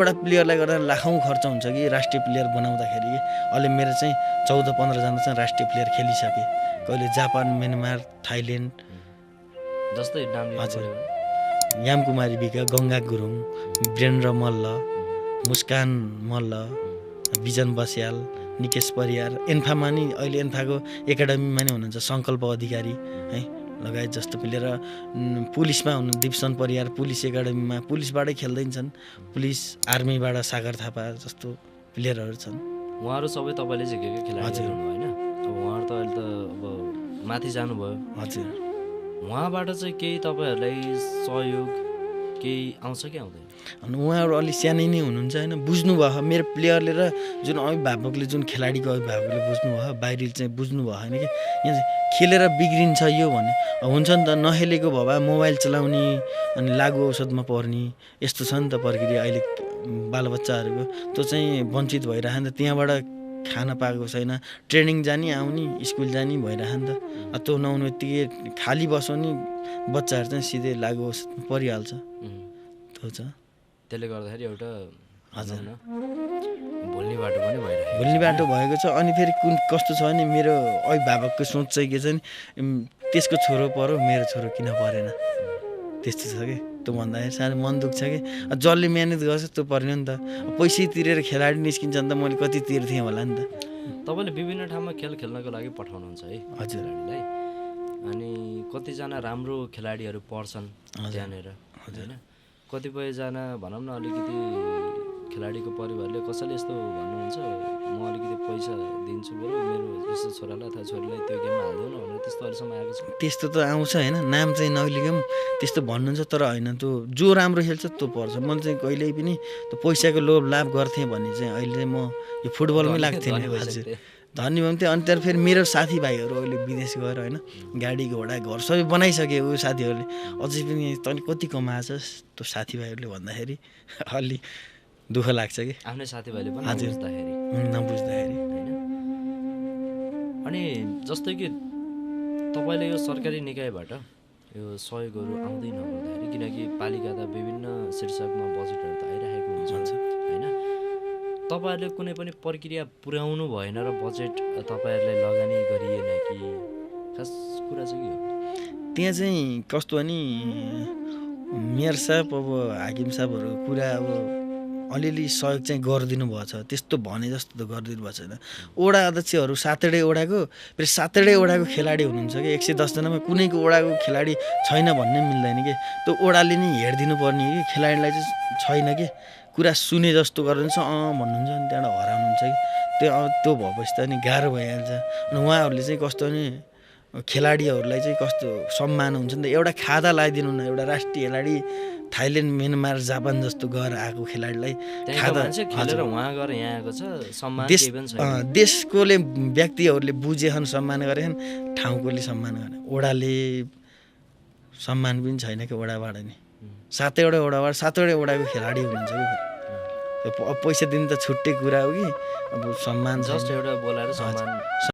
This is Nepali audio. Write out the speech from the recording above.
एउटा प्लेयरलाई गर्दा लाखौँ खर्च हुन्छ कि राष्ट्रिय प्लेयर बनाउँदाखेरि कि अहिले मेरो चाहिँ 14-15 जना चाहिँ राष्ट्रिय प्लेयर खेलिसके कहिले जापान म्यानमार थाइल्यान्ड जस्तै नाम हजुर यामकुमारी बिका गङ्गा गुरुङ वीरेन्द्र मल्ल मुस्कान मल्ल बिजन बस्याल निकेश परियार एन्फामा नि अहिले एन्फाको एकाडेमीमा नि हुनुहुन्छ सङ्कल्प अधिकारी है लगायत जस्तो प्लेयर पुलिसमा हुनु दिप्सन परियार पुलिस एकाडेमीमा पुलिसबाटै खेल्दैछन् पुलिस आर्मीबाट सागर थापा जस्तो प्लेयरहरू छन् उहाँहरू सबै तपाईँले झिकेको खेलाडी हुनु होइन अब उहाँहरू त अहिले त अब माथि जानुभयो हजुर उहाँबाट चाहिँ केही तपाईँहरूलाई सहयोग केही आउँछ कि आउँदैन अनि उहाँहरू अलिक सानै नै हुनुहुन्छ होइन बुझ्नुभयो मेरो प्लेयरले र जुन अभिभावकले जुन खेलाडीको अभिभावकले बुझ्नुभयो बाहिर चाहिँ बुझ्नुभयो होइन कि यहाँ चाहिँ खेलेर बिग्रिन्छ यो भने हुन्छ नि त नखेलेको भए मोबाइल चलाउने अनि लागु औषधमा पर्ने यस्तो छ नि त प्रक्रिया अहिले बालबच्चाहरूको त्यो चाहिँ वञ्चित भइरह नि त त्यहाँबाट खान पाएको छैन ट्रेनिङ जाने आउने स्कुल जाने भइरह नि त त्यो नहुने बित्तिकै खाली बस्यो नि बच्चाहरू चाहिँ सिधै लागु औषधमा परिहाल्छ त्यो छ त्यसले गर्दाखेरि एउटा हजुर भुल्ने बाटो पनि भइरहेको भुल्ने बाटो भएको छ अनि फेरि कुन कस्तो छ भने मेरो अभिभावकको सोच चाहिँ के छ नि त्यसको छोरो पऱ्यो मेरो छोरो किन परेन त्यस्तो छ कि त्यो भन्दाखेरि साह्रै मन दुख्छ कि जसले मिहिनेत गर्छ त्यो पर्ने नि त पैसै तिरेर खेलाडी निस्किन्छ नि त मैले कति तिर्थेँ होला नि त तपाईँले विभिन्न ठाउँमा खेल खेल्नको लागि पठाउनुहुन्छ है हजुर खेलाडीलाई अनि कतिजना राम्रो खेलाडीहरू पढ्छन् त्यहाँनिर होइन कतिपयजना भनौँ न अलिकति खेलाडीको परिवारले कसैले यस्तो भन्नुहुन्छ म अलिकति पैसा दिन्छु बरु मेरो यस्तो छोरालाई अथवा छोरीलाई त्यो गेममा हाल्दैन भनेर त्यस्तो अहिलेसम्म आएको छ त्यस्तो त आउँछ होइन नाम चाहिँ नलिकौँ त्यस्तो भन्नुहुन्छ तर होइन त्यो जो राम्रो खेल्छ त्यो पर्छ मैले चाहिँ कहिल्यै पनि त्यो पैसाको लोभ लाभ गर्थेँ भने चाहिँ अहिले चाहिँ म यो फुटबलमै लाग्थेँ नि हजुर धनी भयो अनि त्यहाँ फेरि मेरो साथीभाइहरू अहिले विदेश गएर होइन गाडी घोडा घर सबै बनाइसके ऊ साथीहरूले अझै पनि तैँले कति कमाएछस् त्यो साथीभाइहरूले भन्दाखेरि अलि दुःख लाग्छ कि आफ्नै साथीभाइले पनि हजुर नबुझ्दाखेरि अनि जस्तै कि तपाईँले यो सरकारी निकायबाट यो सहयोगहरू आउँदैन भन्दाखेरि किनकि पालिका त विभिन्न शीर्षकमा बजेटहरू त आइरहेको हुन्छ होइन तपाईँहरूले कुनै पनि प्रक्रिया पुर्याउनु भएन र बजेट तपाईँहरूले लगानी गरिएन कि खास कुरा चाहिँ के हो त्यहाँ चाहिँ कस्तो भने मेयर साहब अब हाकिम साहबहरू कुरा अब अलिअलि सहयोग चाहिँ गरिदिनु भएको छ त्यस्तो भने जस्तो त गरिदिनु भएको छैन वडा अध्यक्षहरू 7वटै वडाको फेरि 7वटै वडाको खेलाडी हुनुहुन्छ कि 110 जनामा कुनैको वडाको खेलाडी छैन भन्ने मिल्दैन कि त्यो वडाले नि हेरिदिनु पर्ने कि खेलाडीलाई चाहिँ छैन कि कुरा सुने जस्तो गरिदिन्छ भन्नुहुन्छ अनि त्यहाँबाट हराउनुहुन्छ कि त्यो भएपछि त अनि गाह्रो भइहाल्छ अनि उहाँहरूले चाहिँ कस्तो भने खेलाडीहरूलाई चाहिँ कस्तो सम्मान हुन्छ नि त एउटा खादा लगाइदिनु न एउटा राष्ट्रिय खेलाडी थाइल्यान्ड म्यानमार जापान जस्तो गएर आएको खेलाडीलाई खादा खेलेर उहाँ गएर यहाँ आएको छ सम्मान केही पनि छैन देशकोले व्यक्तिहरूले बुझेछन् सम्मान गरेछन् ठाउँकोले सम्मान गरे वडाले सम्मान पनि छैन कि वडाबाट नि 7वटै वडाबाट 7वटै वडाको खेलाडी हुनुहुन्छ कि पैसा दिनु त छुट्टै कुरा हो कि अब सम्मान जस्ट एउटा बोलाएर सम्मान